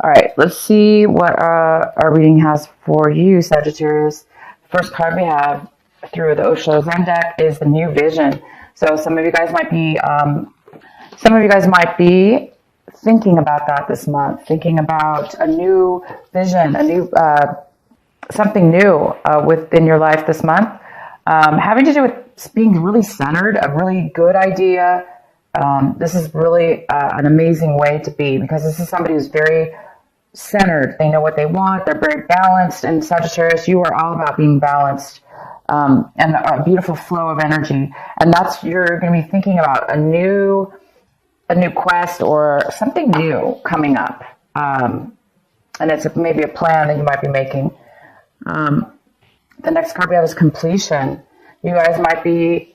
All right, let's see what our reading has for you, Sagittarius. First card we have through the Osho Zen deck is the new vision. So some of you guys might be thinking about that this month, thinking about a new vision, a new something new within your life this month, having to do with being really centered, a really good idea. This is really an amazing way to be, because this is somebody who's very centered. They know what they want. They're very balanced. And Sagittarius, you are all about being balanced and a beautiful flow of energy. And you're going to be thinking about a new quest or something new coming up. And it's maybe a plan that you might be making. The next card we have is completion. You guys might be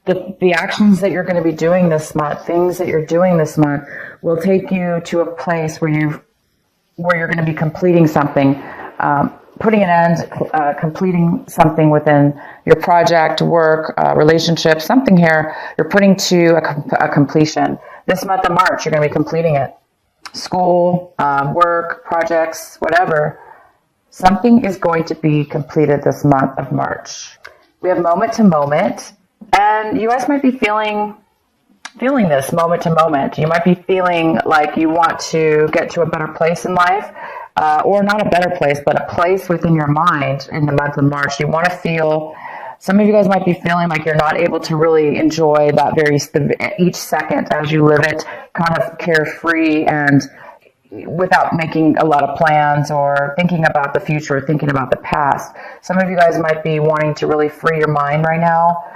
the actions that you're going to be doing this month, things that you're doing this month will take you to a place where you're going to be completing something, putting an end, completing something within your project, work, relationship, something here you're putting to a completion. This month of March, you're going to be completing it. School, work, projects, whatever. Something is going to be completed this month of March. We have moment to moment, and you guys might be feeling this moment to moment. You might be feeling like you want to get to a better place in life, or not a better place, but a place within your mind in the month of March. You want to feel, some of you guys might be feeling like you're not able to really enjoy that each second as you live it, kind of carefree and without making a lot of plans or thinking about the future or thinking about the past. Some of you guys might be wanting to really free your mind right now,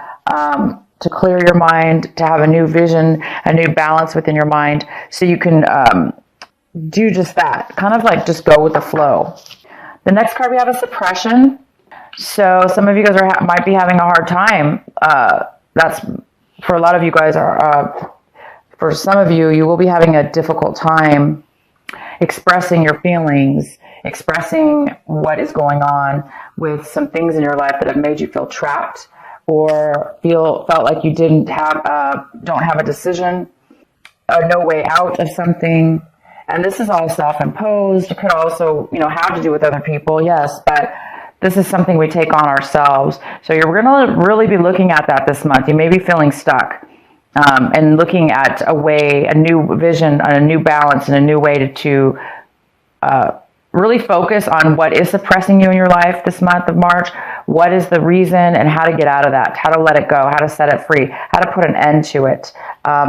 to clear your mind, to have a new vision, a new balance within your mind, so you can do just that, kind of like just go with the flow. The next card we have is suppression. So some of you guys might be having a hard time. That's for a lot of you guys. For some of you, you will be having a difficult time expressing your feelings, expressing what is going on with some things in your life that have made you feel trapped, or felt like you don't have a decision, no way out of something. And this is all self-imposed. It could also, have to do with other people, yes, but this is something we take on ourselves. So you're going to really be looking at that this month. You may be feeling stuck, and looking at a new vision, a new balance, and a new way to really focus on what is suppressing you in your life this month of March. What is the reason, and how to get out of that, how to let it go, how to set it free, how to put an end to it,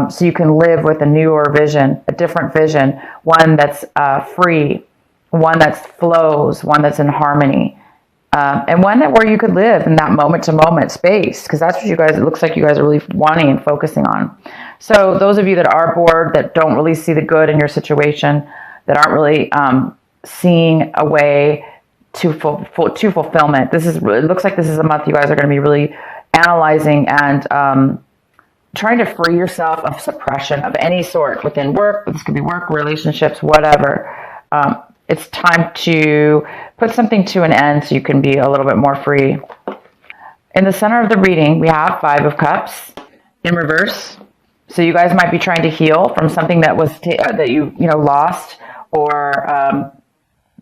so you can live with a newer vision, a different vision, one that's free, one that flows, one that's in harmony, and one where you could live in that moment-to-moment space, because that's what it looks like you guys are really wanting and focusing on. So those of you that are bored, that don't really see the good in your situation, that aren't really seeing a way to fulfillment, it looks like this is a month you guys are going to be really analyzing and trying to free yourself of suppression of any sort within work. This could be work, relationships, whatever. It's time to put something to an end so you can be a little bit more free. In the center of the reading, we have Five of Cups in reverse. So you guys might be trying to heal from something that was that you lost, or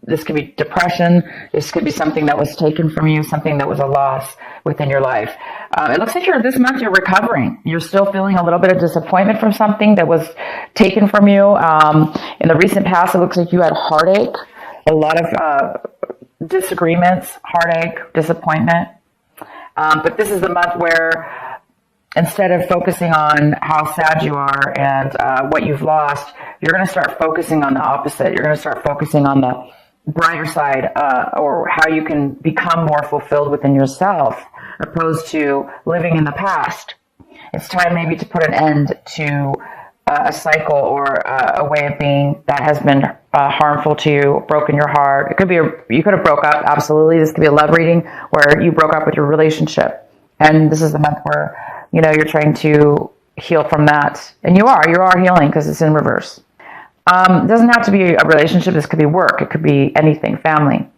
this could be depression. This could be something that was taken from you, something that was a loss within your life. It looks like this month you're recovering. You're still feeling a little bit of disappointment from something that was taken from you. In the recent past, it looks like you had heartache, a lot of disagreements, heartache, disappointment. But this is the month where instead of focusing on how sad you are and what you've lost, you're going to start focusing on the opposite. You're going to start focusing on the brighter side, or how you can become more fulfilled within yourself, opposed to living in the past. It's time maybe to put an end to a cycle or a way of being that has been harmful to you, broken your heart. It could be you could have broke up. Absolutely, this could be a love reading where you broke up with your relationship, and this is the month where you're trying to heal from that, and you are healing because it's in reverse. It doesn't have to be a relationship. This could be work. It could be anything, family.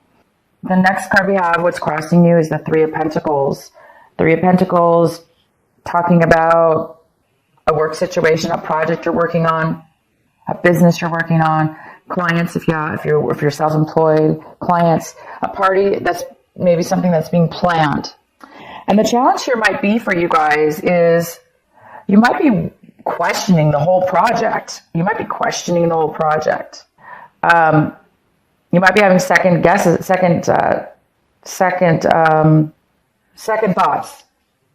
The next card we have, what's crossing you, is the Three of Pentacles. Three of Pentacles, talking about a work situation, a project you're working on, a business you're working on. clients, if you're self-employed, clients, a party that's maybe something that's being planned. And the challenge here might be for you guys is you might be questioning the whole project. You might be questioning the whole project. You might be having second thoughts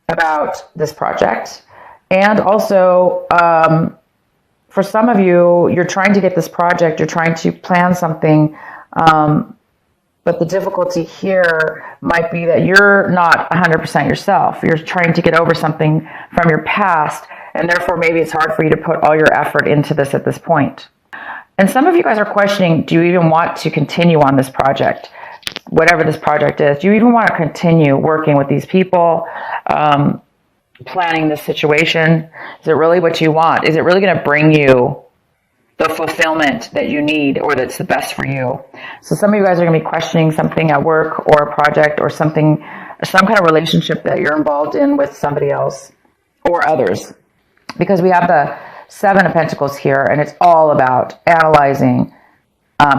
about this project. And also, for some of you, you're trying to get this project, you're trying to plan something, but the difficulty here might be that you're not 100% yourself. You're trying to get over something from your past, and therefore maybe it's hard for you to put all your effort into this at this point. And some of you guys are questioning, do you even want to continue on this project? Whatever this project is, do you even want to continue working with these people, planning this situation? Is it really what you want? Is it really going to bring you the fulfillment that you need or that's the best for you? So some of you guys are going to be questioning something at work or a project or something, some kind of relationship that you're involved in with somebody else or others. Because we have the Seven of Pentacles here, and it's all about analyzing,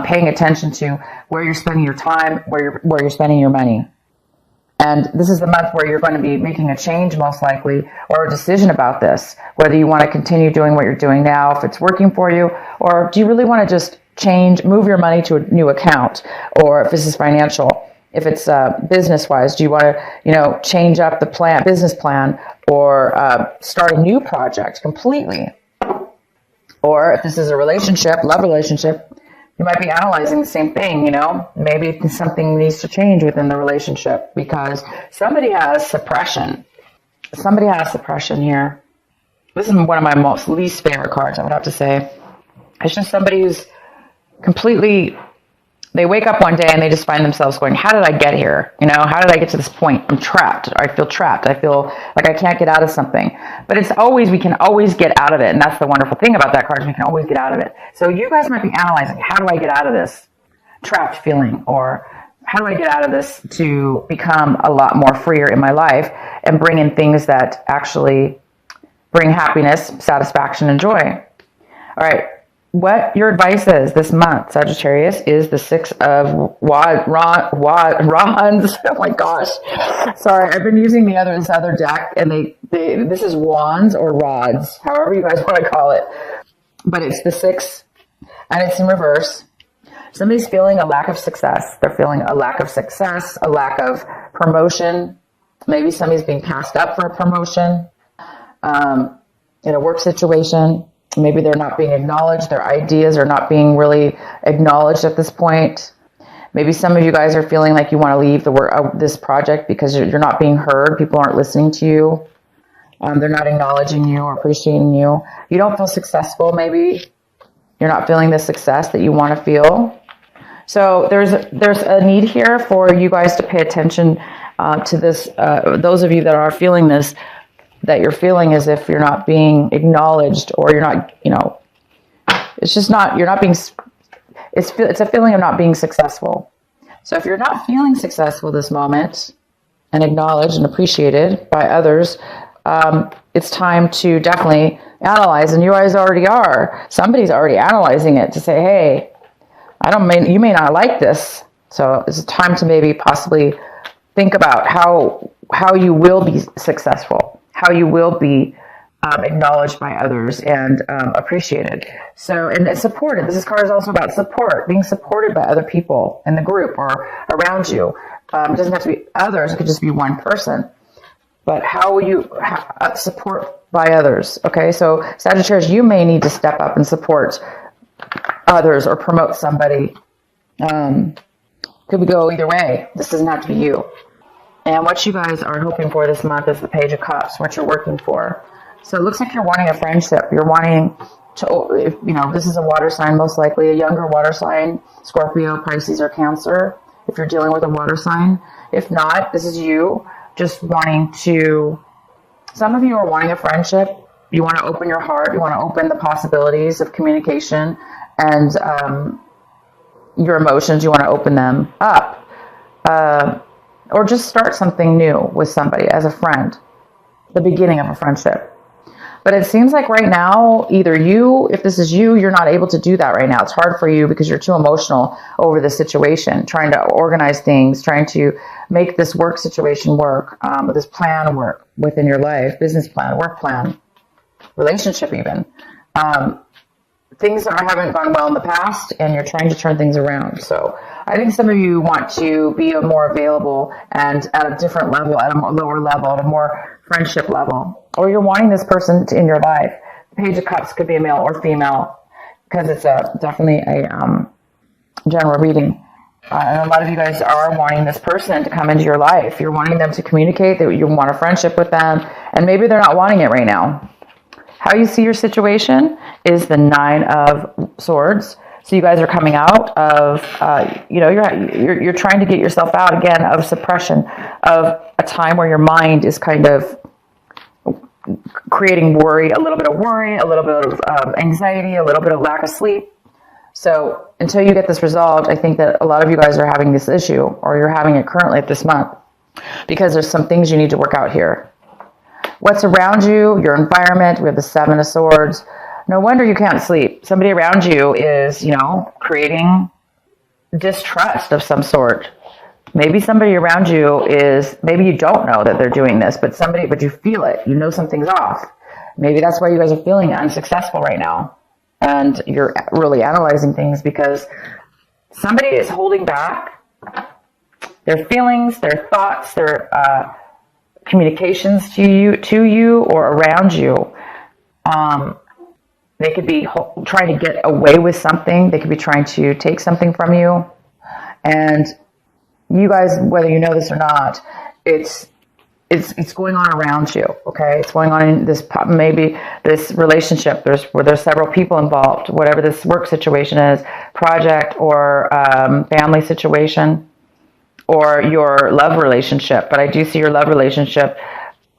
paying attention to where you're spending your time, where you're spending your money. And this is the month where you're going to be making a change, most likely, or a decision about this, whether you want to continue doing what you're doing now, if it's working for you, or do you really want to just move your money to a new account, or if this is financial, if it's business-wise, do you want to, change up the business plan, or start a new project completely? Or if this is a love relationship, you might be analyzing the same thing, maybe something needs to change within the relationship because somebody has suppression. Somebody has suppression here. This is one of my least favorite cards, I would have to say. It's just somebody who's completely, they wake up one day and they just find themselves going, how did I get here? How did I get to this point? I'm trapped. I feel trapped. I feel like I can't get out of something. But we can always get out of it. And that's the wonderful thing about that card. We can always get out of it. So you guys might be analyzing, how do I get out of this trapped feeling? Or how do I get out of this to become a lot more freer in my life and bring in things that actually bring happiness, satisfaction, and joy? All right. What your advice is this month, Sagittarius, is the Six of Wands. Oh my gosh. Sorry, I've been using this other deck, and this is Wands or Rods, however you guys want to call it. But it's the Six, and it's in reverse. Somebody's feeling a lack of success. They're feeling a lack of success, a lack of promotion. Maybe somebody's being passed up for a promotion in a work situation. Maybe they're not being acknowledged. Their ideas are not being really acknowledged at this point. Maybe some of you guys are feeling like you want to leave this project because you're not being heard. People aren't listening to you. They're not acknowledging you or appreciating you. You don't feel successful, maybe. You're not feeling the success that you want to feel. So there's a need here for you guys to pay attention to this. Those of you that are feeling this, that you're feeling as if you're not being acknowledged, or you're not, it's just not, you're not being, it's a feeling of not being successful. So if you're not feeling successful this moment and acknowledged and appreciated by others, it's time to definitely analyze, and you guys already are. Somebody's already analyzing it to say, hey, you may not like this. So it's time to maybe possibly think about how you will be successful, how you will be acknowledged by others and appreciated. So, and supported. This card is also about support, being supported by other people in the group or around you. It doesn't have to be others. It could just be one person. But how will you support by others? Okay, so Sagittarius, you may need to step up and support others or promote somebody. Could go either way. This doesn't have to be you. And what you guys are hoping for this month is the Page of Cups, what you're working for. So it looks like you're wanting a friendship. You're wanting to, this is a water sign, most likely a younger water sign, Scorpio, Pisces, or Cancer, if you're dealing with a water sign. If not, this is you just wanting to, some of you are wanting a friendship. You want to open your heart. You want to open the possibilities of communication and your emotions. You want to open them up. Or just start something new with somebody as a friend, the beginning of a friendship. But it seems like right now, either you, if this is you, you're not able to do that right now. It's hard for you because you're too emotional over the situation, trying to organize things, trying to make this work situation work, this plan work within your life, business plan, work plan, relationship even. Things haven't gone well in the past, and you're trying to turn things around. So I think some of you want to be more available and at a different level, at a lower level, at a more friendship level. Or you're wanting this person in your life. The Page of Cups could be a male or female, because it's definitely a general reading. And a lot of you guys are wanting this person to come into your life. You're wanting them to communicate, that you want a friendship with them, and maybe they're not wanting it right now. How you see your situation is the 9 of Swords. So you guys are coming out of, you're trying to get yourself out again of suppression, of a time where your mind is kind of creating worry, a little bit of worry, a little bit of anxiety, a little bit of lack of sleep. So until you get this resolved, I think that a lot of you guys are having this issue, or you're having it currently this month, because there's some things you need to work out here. What's around you, your environment, we have the 7 of Swords. No wonder you can't sleep. Somebody around you is, creating distrust of some sort. Maybe somebody around you is, maybe you don't know that they're doing this, but you feel it. You know something's off. Maybe that's why you guys are feeling unsuccessful right now. And you're really analyzing things because somebody is holding back their feelings, their thoughts, their communications to you or around you. They could be trying to get away with something. They could be trying to take something from you. And you guys, whether you know this or not, it's going on around you, okay? It's going on in this, maybe this relationship, where there's several people involved, whatever this work situation is, project or family situation, or your love relationship. But I do see your love relationship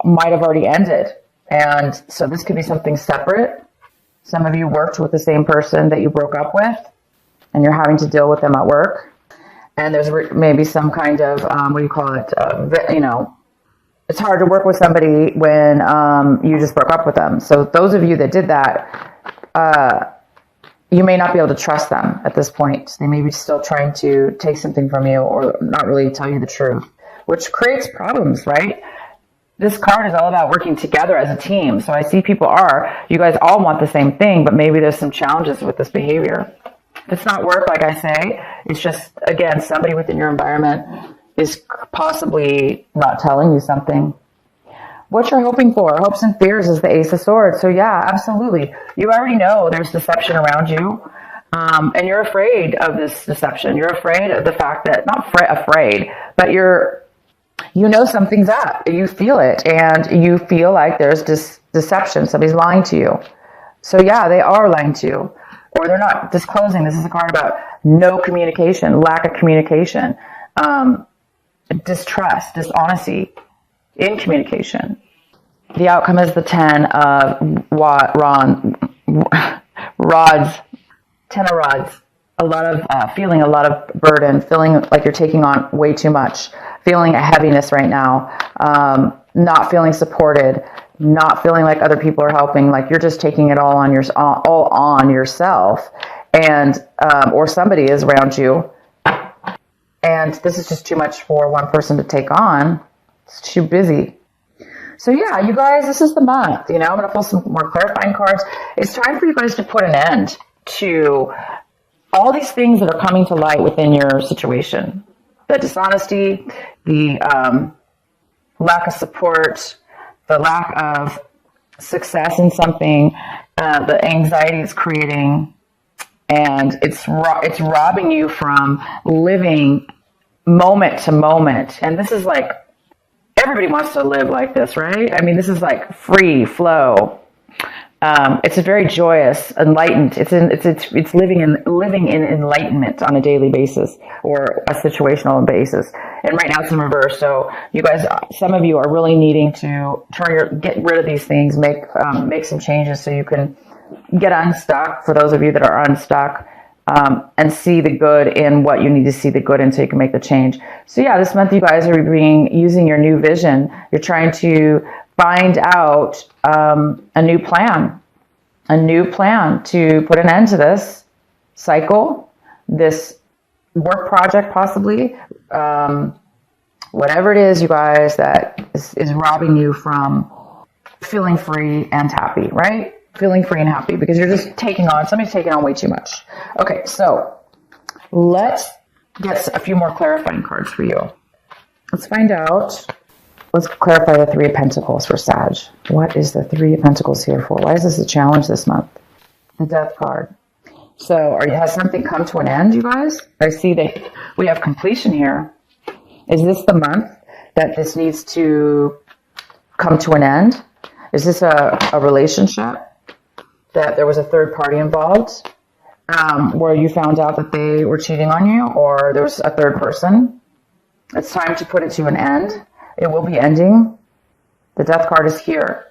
might have already ended. And so this could be something separate. Some of you worked with the same person that you broke up with, and you're having to deal with them at work. And there's maybe some kind of, it's hard to work with somebody when you just broke up with them. So those of you that did that, you may not be able to trust them at this point. They may be still trying to take something from you or not really tell you the truth, which creates problems, right? This card is all about working together as a team. So I see you guys all want the same thing, but maybe there's some challenges with this behavior. If it's not work, like I say, it's just, again, somebody within your environment is possibly not telling you something. What you're hoping for, hopes and fears, is the Ace of Swords. So yeah, absolutely. You already know there's deception around you. And you're afraid of this deception. You're afraid of the fact that, not afraid, but something's up. You feel it, and you feel like there's deception. Somebody's lying to you. So yeah, they are lying to you. Or they're not disclosing. This is a card about no communication, lack of communication, distrust, dishonesty in communication. The outcome is the 10 of rods. 10 of rods. A lot of feeling a lot of burden, feeling like you're taking on way too much, feeling a heaviness right now, not feeling supported, not feeling like other people are helping, like you're just taking it all on yourself, and or somebody is around you, and this is just too much for one person to take on. It's too busy. So yeah, you guys, this is the month. I'm going to pull some more clarifying cards. It's time for you guys to put an end to all these things that are coming to light within your situation. The dishonesty, the lack of support, the lack of success in something, the anxiety it's creating, and it's robbing you from living moment to moment. And this is like, everybody wants to live like this, right? I mean, this is like free flow. It's a very joyous, enlightened. It's living in enlightenment on a daily basis or a situational basis. And right now it's in reverse. So you guys, some of you are really needing to get rid of these things, make some changes so you can get unstuck. For those of you that are unstuck, and see the good in what you need to see the good in, so you can make the change. So yeah, this month you guys are using your new vision. You're trying to find out a new plan to put an end to this cycle, this work project possibly, whatever it is, you guys, that is robbing you from feeling free and happy, right? Feeling free and happy because you're just somebody's taking on way too much. Okay, so let's get a few more clarifying cards for you. Let's find out. Let's clarify the Three of Pentacles for Sag. What is the Three of Pentacles here for? Why is this a challenge this month? The Death card. So has something come to an end, you guys? I see that we have completion here. Is this the month that this needs to come to an end? Is this a relationship that there was a third party involved, where you found out that they were cheating on you, or there was a third person? It's time to put it to an end. It will be ending. The Death card is here.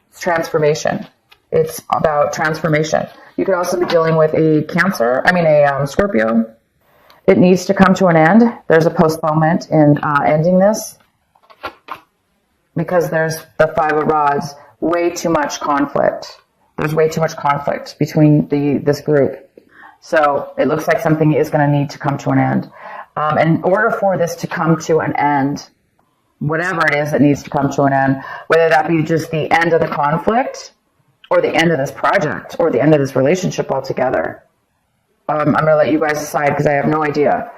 It's transformation. It's about transformation. You could also be dealing with a Scorpio. It needs to come to an end. There's a postponement in ending this because there's the Five of Rods. Way too much conflict. There's way too much conflict between this group. So it looks like something is going to need to come to an end. In order for this to come to an end, whatever it is that needs to come to an end, whether that be just the end of the conflict or the end of this project or the end of this relationship altogether. I'm going to let you guys decide because I have no idea.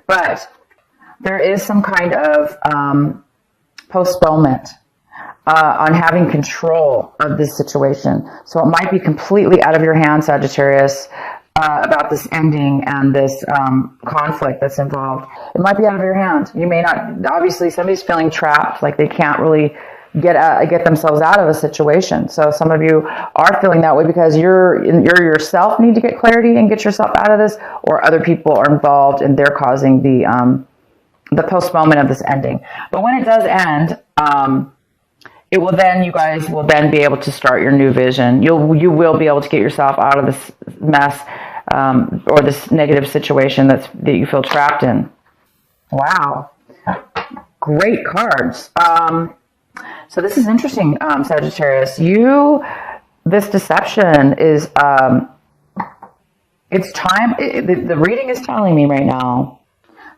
But there is some kind of postponement on having control of this situation. So it might be completely out of your hands, Sagittarius, about this ending and this conflict that's involved. It might be out of your hand. You may not, obviously somebody's feeling trapped, like they can't really get themselves out of a situation. So some of you are feeling that way because you're yourself need to get clarity and get yourself out of this, or other people are involved and they're causing the postponement of this ending. But when it does end, it will then, you guys will then be able to start your new vision. You will be able to get yourself out of this mess or this negative situation that you feel trapped in. Wow. Great cards. So this is interesting, Sagittarius. This deception is, it's time. The reading is telling me right now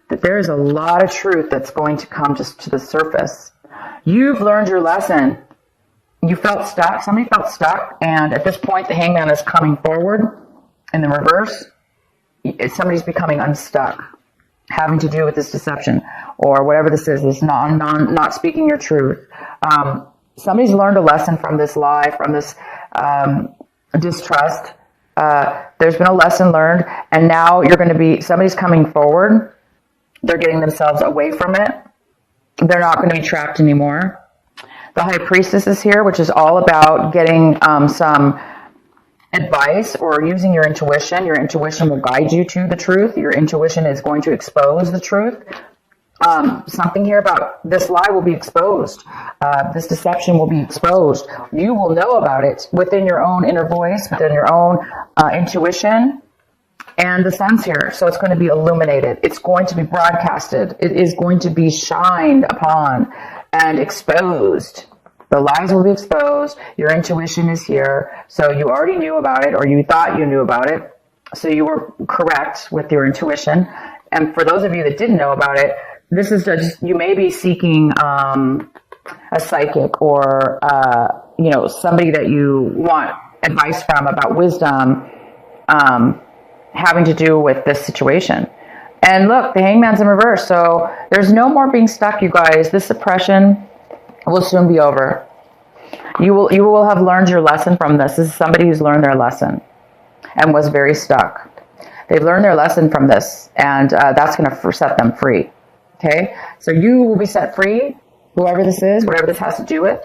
that there is a lot of truth that's going to come just to the surface. You've learned your lesson. You felt stuck. Somebody felt stuck. And at this point, the Hangman is coming forward in the reverse. Somebody's becoming unstuck, having to do with this deception or whatever this is, this not speaking your truth. Somebody's learned a lesson from this lie, from this distrust. There's been a lesson learned, and now somebody's coming forward. They're getting themselves away from it. They're not going to be trapped anymore. The High Priestess is here, which is all about getting some advice or using your intuition. Your intuition will guide you to the truth. Your intuition is going to expose the truth. Something here about this lie will be exposed. This deception will be exposed. You will know about it within your own inner voice, within your own intuition. And the sun's here, so it's going to be illuminated. It's going to be broadcasted. It is going to be shined upon and exposed. The lies will be exposed. Your intuition is here. So you already knew about it, or you thought you knew about it. So you were correct with your intuition. And for those of you that didn't know about it, this is just, you may be seeking a psychic or, somebody that you want advice from about wisdom, having to do with this situation. And look, the Hangman's in reverse. So there's no more being stuck, you guys. This suppression will soon be over. You will have learned your lesson from this. This is somebody who's learned their lesson and was very stuck. They've learned their lesson from this, and that's going to set them free. Okay? So you will be set free, whoever this is, whatever this has to do with.